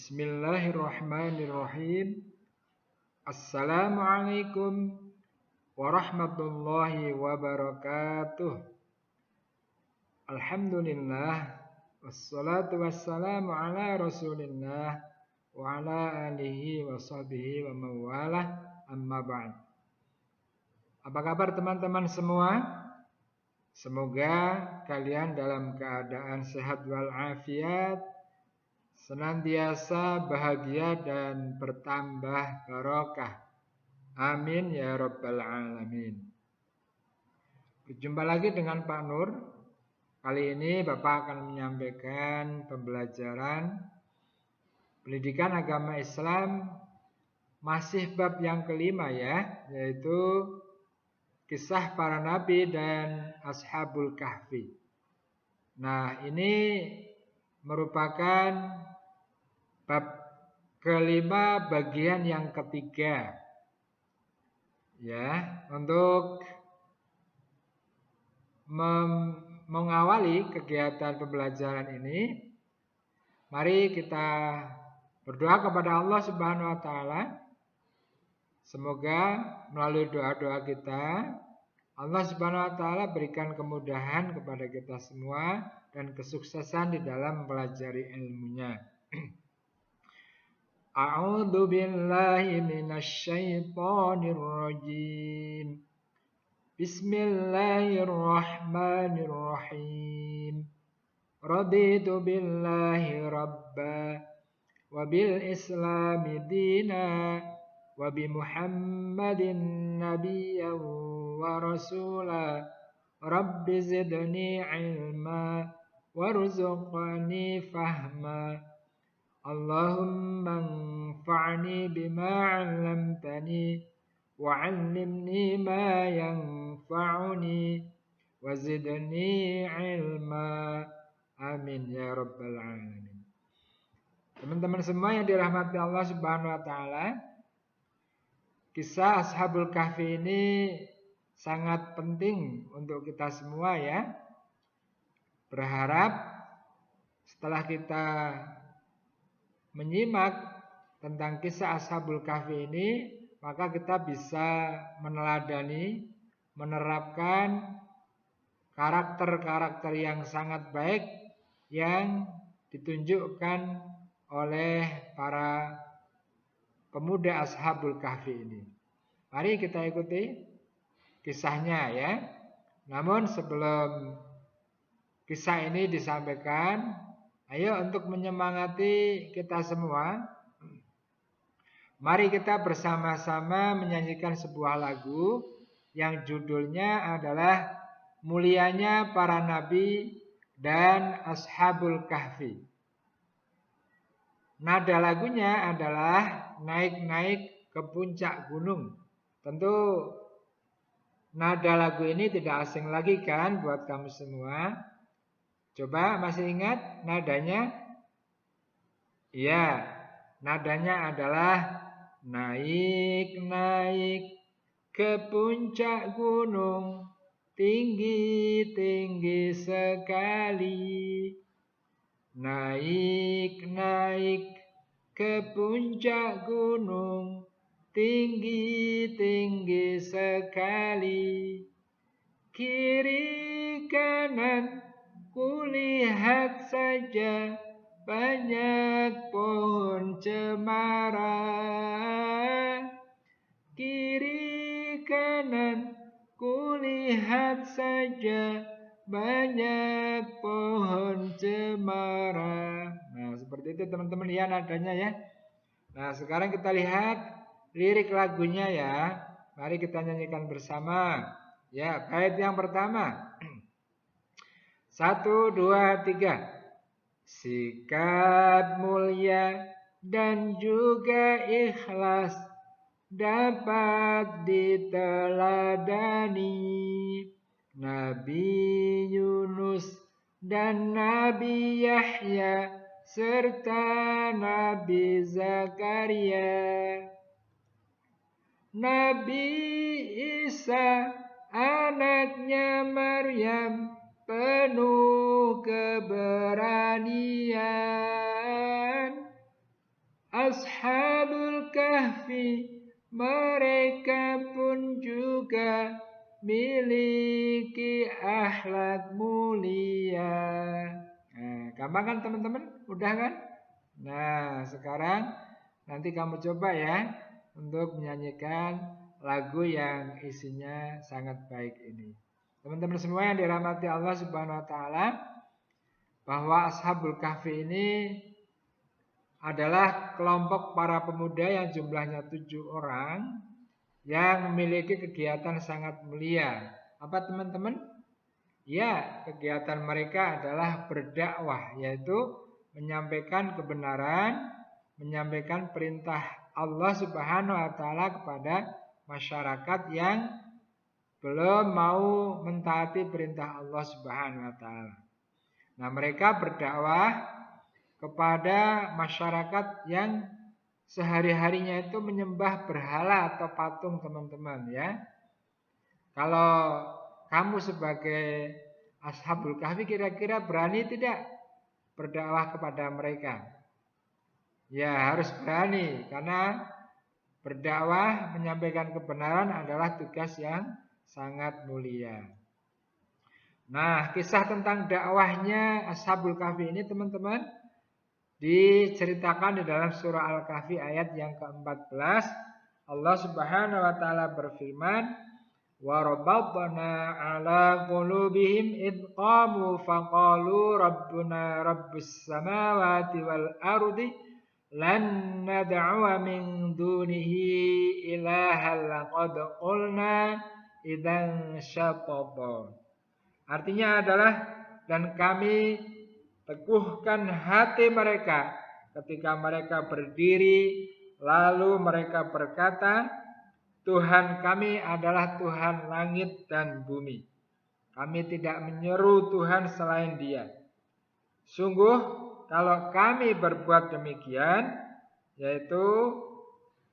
Bismillahirrahmanirrahim. Assalamualaikum warahmatullahi wabarakatuh. Alhamdulillah. Wassalatu wassalamu ala rasulillah wa ala alihi wa sahbihi wa mawalah, amma ba'd. Apa kabar teman-teman semua? Semoga kalian dalam keadaan sehat walafiat, senantiasa bahagia dan bertambah barokah. Amin ya rabbal alamin. Berjumpa lagi dengan Pak Nur. Kali ini Bapak akan menyampaikan pembelajaran pendidikan agama Islam, masih bab yang kelima ya, yaitu kisah para nabi dan ashabul kahfi. Nah, ini merupakan bab kelima bagian yang ketiga. Ya, untuk mengawali kegiatan pembelajaran ini, mari kita berdoa kepada Allah Subhanahu wa taala. Semoga melalui doa-doa kita, Allah Subhanahu wa taala berikan kemudahan kepada kita semua dan kesuksesan di dalam mempelajari ilmunya. A'udzu billahi minasy syaithanir rajim. Bismillahirrahmanirrahim. Raditu billahi rabba wa bil islami dina wa bi Muhammadin nabiyyan wa rasula. Rabbi zidni ilma warzuqni fahma. Allahumma anfa'ni bima 'allamtani wa 'allimni ma yanfa'uni wa zidni ilma. Amin ya rabbal alamin. Teman-teman semua yang dirahmati Allah Subhanahu wa taala, kisah Ashabul Kahfi ini sangat penting untuk kita semua ya. Berharap setelah kita menyimak tentang kisah Ashabul Kahfi ini, maka kita bisa meneladani, menerapkan karakter-karakter yang sangat baik yang ditunjukkan oleh para pemuda Ashabul Kahfi ini. Mari kita ikuti kisahnya ya. Namun sebelum kisah ini disampaikan, ayo untuk menyemangati kita semua, mari kita bersama-sama menyanyikan sebuah lagu yang judulnya adalah Mulianya Para Nabi dan Ashabul Kahfi. Nada lagunya adalah Naik-naik ke puncak gunung. Tentu nada lagu ini tidak asing lagi kan buat kamu semua. Coba masih ingat nadanya? Iya, nadanya adalah naik-naik ke puncak gunung, tinggi-tinggi sekali. Naik-naik ke puncak gunung, tinggi-tinggi sekali. Kiri kanan kulihat saja banyak pohon cemara. Kiri kanan kulihat saja banyak pohon cemara. Nah, seperti itu teman-teman ya nadanya ya. Nah, sekarang kita lihat lirik lagunya ya. Mari kita nyanyikan bersama. Ya, bait yang pertama. 1, 2, 3. Sikap mulia dan juga ikhlas dapat diteladani Nabi Yunus dan Nabi Yahya serta Nabi Zakaria. Nabi Isa anaknya Maryam penuh keberanian. kahfi, mereka pun juga miliki akhlak mulia. Nah, gampang kan teman-teman? Mudah kan? Nah, sekarang nanti kamu coba ya untuk menyanyikan lagu yang isinya sangat baik ini. Teman-teman semua yang dirahmati Allah Subhanahu wa taala, bahwa Ashabul Kahfi ini adalah kelompok para pemuda yang jumlahnya 7 orang yang memiliki kegiatan sangat mulia. Apa teman-teman? Ya, kegiatan mereka adalah berdakwah, yaitu menyampaikan kebenaran, menyampaikan perintah Allah Subhanahu wa taala kepada masyarakat yang belum mau mentaati perintah Allah Subhanahu wa taala. Nah, mereka berdakwah kepada masyarakat yang sehari-harinya itu menyembah berhala atau patung, teman-teman ya. Kalau kamu sebagai Ashabul Kahfi kira-kira berani tidak berdakwah kepada mereka? Ya, harus berani, karena berdakwah menyampaikan kebenaran adalah tugas yang sangat mulia. Nah, kisah tentang dakwahnya Ashabul Kahfi ini teman-teman diceritakan di dalam surah Al-Kahfi ayat yang ke-14. Allah Subhanahu wa taala berfirman, "Wa rabbana 'ala qulubihim id qamu faqalu rabbuna rabbus samawati wal ardi lan nad'uwa min dunihi ilahan laqad qulna idzan syatata." Artinya adalah, dan kami teguhkan hati mereka ketika mereka berdiri, lalu mereka berkata, Tuhan kami adalah Tuhan langit dan bumi. Kami tidak menyeru Tuhan selain Dia. Sungguh kalau kami berbuat demikian, yaitu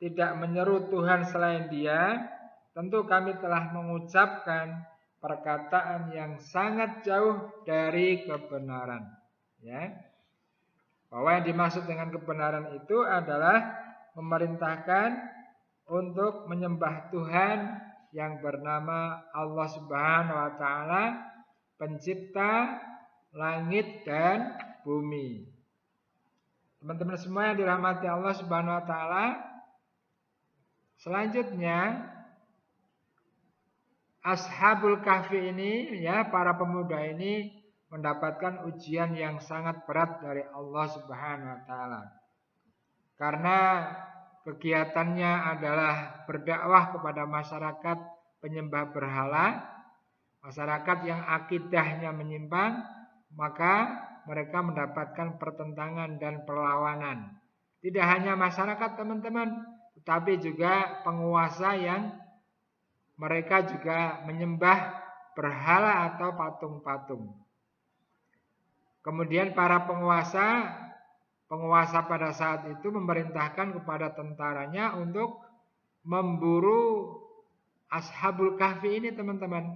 tidak menyeru Tuhan selain Dia, tentu kami telah mengucapkan perkataan yang sangat jauh dari kebenaran. Ya, bahwa yang dimaksud dengan kebenaran itu adalah memerintahkan untuk menyembah Tuhan yang bernama Allah Subhanahu wa taala, pencipta langit dan bumi. Teman-teman semua yang dirahmati Allah Subhanahu wa taala, selanjutnya Ashabul Kahfi ini, ya, para pemuda ini mendapatkan ujian yang sangat berat dari Allah Subhanahu wa taala. Karena kegiatannya adalah berdakwah kepada masyarakat penyembah berhala, masyarakat yang akidahnya menyimpang, maka mereka mendapatkan pertentangan dan perlawanan. Tidak hanya masyarakat teman-teman, tetapi juga penguasa yang mereka juga menyembah berhala atau patung-patung. Kemudian para penguasa pada saat itu memerintahkan kepada tentaranya untuk memburu Ashabul Kahfi ini, teman-teman.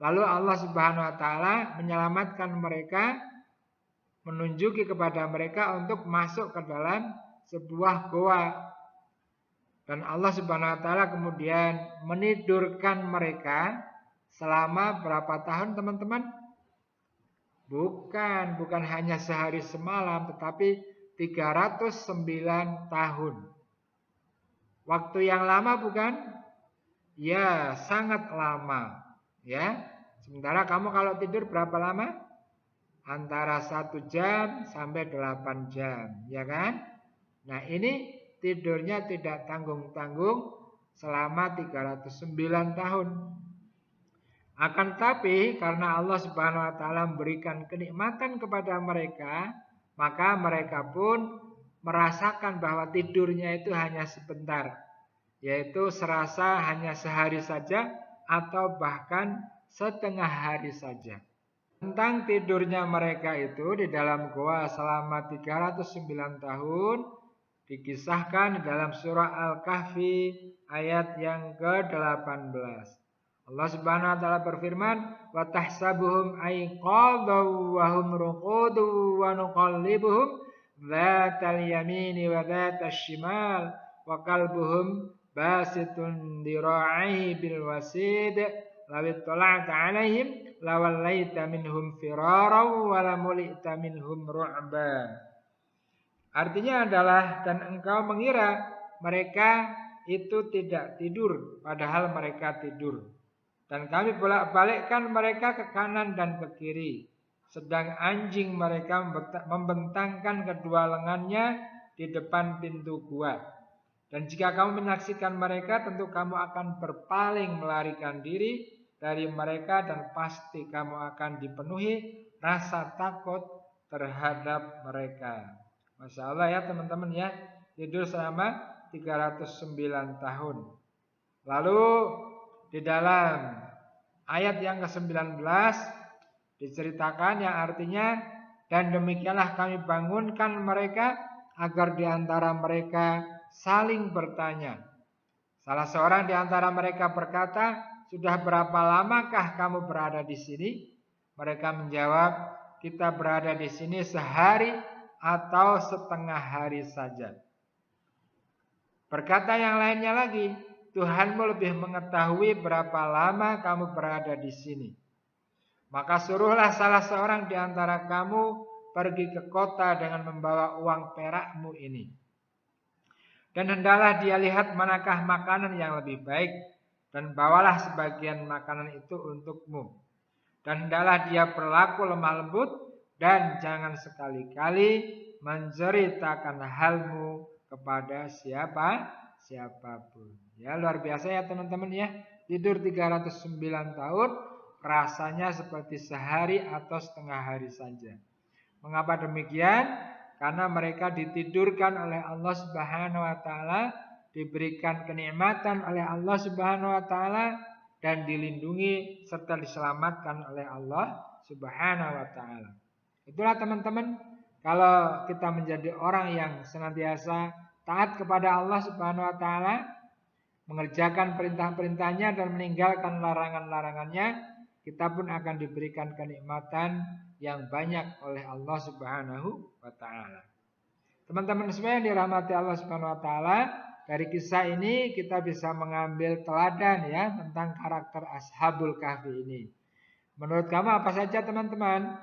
Lalu Allah Subhanahu wa taala menyelamatkan mereka, menunjuki kepada mereka untuk masuk ke dalam sebuah goa. Dan Allah Subhanahu wa taala kemudian menidurkan mereka selama berapa tahun, teman-teman? Bukan hanya sehari semalam, tetapi 309 tahun. Waktu yang lama bukan? Ya, sangat lama. Ya. Sementara kamu kalau tidur berapa lama? Antara 1 jam sampai 8 jam, ya kan? Nah, ini tidurnya tidak tanggung-tanggung selama 309 tahun. Akan tetapi karena Allah Subhanahu wa taala memberikan kenikmatan kepada mereka, maka mereka pun merasakan bahwa tidurnya itu hanya sebentar, yaitu serasa hanya sehari saja atau bahkan setengah hari saja. Tentang tidurnya mereka itu di dalam goa selama 309 tahun dikisahkan di dalam surah Al-Kahfi ayat yang ke-18. Allah Subhanahu wa taala berfirman, "Wa tahsabuhum aiqadhaw wa hum ruqudu wa nuqallibuhum dzatal yamini wa dzatasy shimal wa qalbuhum basitun dira'ihi bil wasid law ittala'ta 'alaihim lawallaita minhum firaran wa lamulita minhum ru'ba. Artinya adalah dan engkau mengira mereka itu tidak tidur padahal mereka tidur. Dan kami bolak-balikkan mereka ke kanan dan ke kiri. Sedang anjing mereka membentangkan kedua lengannya di depan pintu gua. Dan jika kamu menyaksikan mereka, tentu kamu akan berpaling melarikan diri dari mereka dan pasti kamu akan dipenuhi rasa takut terhadap mereka. Masya Allah ya teman-teman ya, tidur selama 309 tahun. Lalu di dalam ayat yang ke-19 diceritakan yang artinya, dan demikianlah kami bangunkan mereka agar di antara mereka saling bertanya. Salah seorang di antara mereka berkata, sudah berapa lamakah kamu berada di sini? Mereka menjawab, kita berada di sini sehari atau setengah hari saja. Berkata yang lainnya lagi, Tuhanmu lebih mengetahui berapa lama kamu berada di sini. Maka suruhlah salah seorang di antara kamu pergi ke kota dengan membawa uang perakmu ini. Dan hendaklah dia lihat manakah makanan yang lebih baik, dan bawalah sebagian makanan itu untukmu. Dan hendaklah dia berlaku lemah lembut, dan jangan sekali-kali menceritakan halmu kepada siapapun. Ya luar biasa ya teman-teman ya. Tidur 309 tahun rasanya seperti sehari atau setengah hari saja. Mengapa demikian? Karena mereka ditidurkan oleh Allah Subhanahu wa taala, diberikan kenikmatan oleh Allah Subhanahu wa taala, dan dilindungi serta diselamatkan oleh Allah Subhanahu wa taala. Itulah teman-teman, kalau kita menjadi orang yang senantiasa taat kepada Allah Subhanahu wa taala, mengerjakan perintah-perintahnya dan meninggalkan larangan-larangannya, kita pun akan diberikan kenikmatan yang banyak oleh Allah Subhanahu wa taala. Teman-teman semua yang dirahmati Allah Subhanahu wa taala, dari kisah ini kita bisa mengambil teladan ya tentang karakter Ashabul Kahfi ini. Menurut kamu apa saja teman-teman?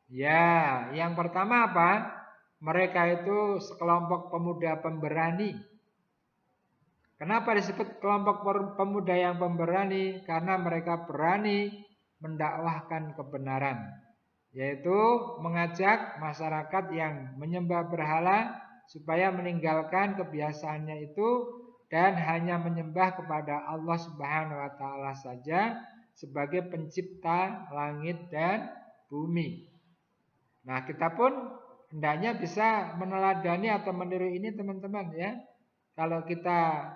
Ya, yang pertama apa? Mereka itu sekelompok pemuda pemberani. Kenapa disebut kelompok pemuda yang pemberani? Karena mereka berani mendakwahkan kebenaran, yaitu mengajak masyarakat yang menyembah berhala supaya meninggalkan kebiasaannya itu dan hanya menyembah kepada Allah Subhanahu wa taala saja sebagai pencipta langit dan bumi. Nah, kita pun hendaknya bisa meneladani atau meniru ini teman-teman ya. Kalau kita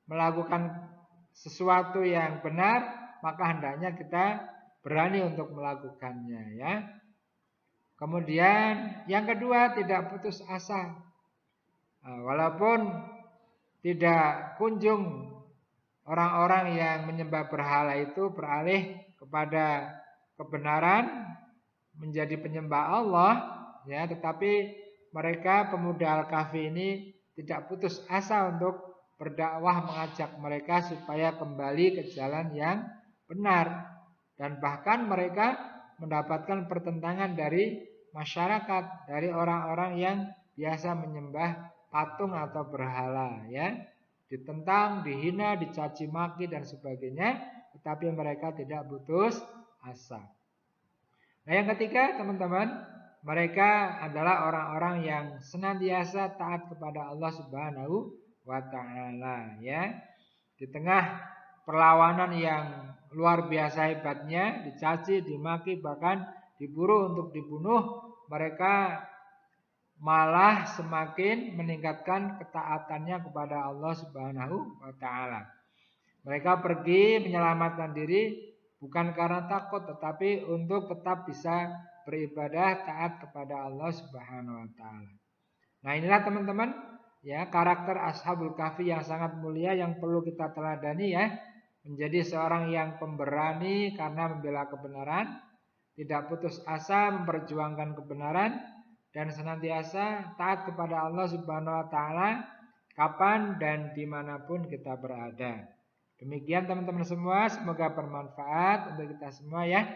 melakukan sesuatu yang benar, maka hendaknya kita berani untuk melakukannya ya. Kemudian yang kedua, tidak putus asa. Walaupun tidak kunjung orang-orang yang menyembah berhala itu beralih kepada kebenaran, menjadi penyembah Allah ya, tetapi mereka pemuda Al-Kahfi ini tidak putus asa untuk berdakwah, mengajak mereka supaya kembali ke jalan yang benar. Dan bahkan mereka mendapatkan pertentangan dari masyarakat, dari orang-orang yang biasa menyembah patung atau berhala ya. Ditentang, dihina, dicaci maki dan sebagainya, tetapi mereka tidak putus asa. Nah, yang ketiga teman-teman, mereka adalah orang-orang yang senantiasa taat kepada Allah Subhanahu wa ta'ala ya. Di tengah perlawanan yang luar biasa hebatnya, dicaci, dimaki, bahkan diburu untuk dibunuh, mereka malah semakin meningkatkan ketaatannya kepada Allah Subhanahu wa ta'ala. Mereka pergi menyelamatkan diri bukan karena takut, tetapi untuk tetap bisa beribadah taat kepada Allah Subhanahu wa ta'ala. Nah, inilah teman-teman ya karakter Ashabul Kahfi yang sangat mulia yang perlu kita teladani ya. Menjadi seorang yang pemberani karena membela kebenaran, tidak putus asa memperjuangkan kebenaran, dan senantiasa taat kepada Allah Subhanahu wa taala kapan dan dimanapun kita berada. Demikian teman-teman semua, semoga bermanfaat untuk kita semua ya.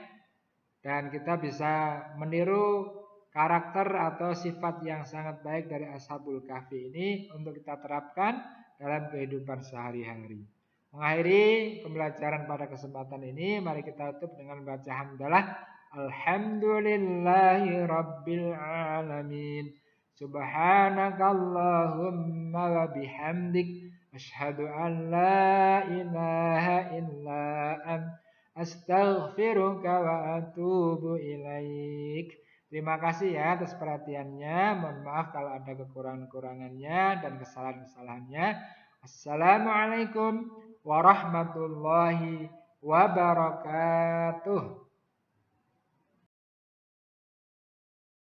Dan kita bisa meniru karakter atau sifat yang sangat baik dari Ashabul Kahfi ini untuk kita terapkan dalam kehidupan sehari-hari. Mengakhiri pembelajaran pada kesempatan ini, mari kita tutup dengan baca hamdalah. Alhamdulillahi Rabbil Alamin. Subhanakallahumma wa bihamdik. Asyhadu an la ilaha illa anta astaghfiruka wa atubu ilaik. Terima kasih ya atas perhatiannya. Mohon maaf kalau ada kekurangan-kekurangannya dan kesalahan-kesalahannya. Assalamualaikum warahmatullahi wabarakatuh.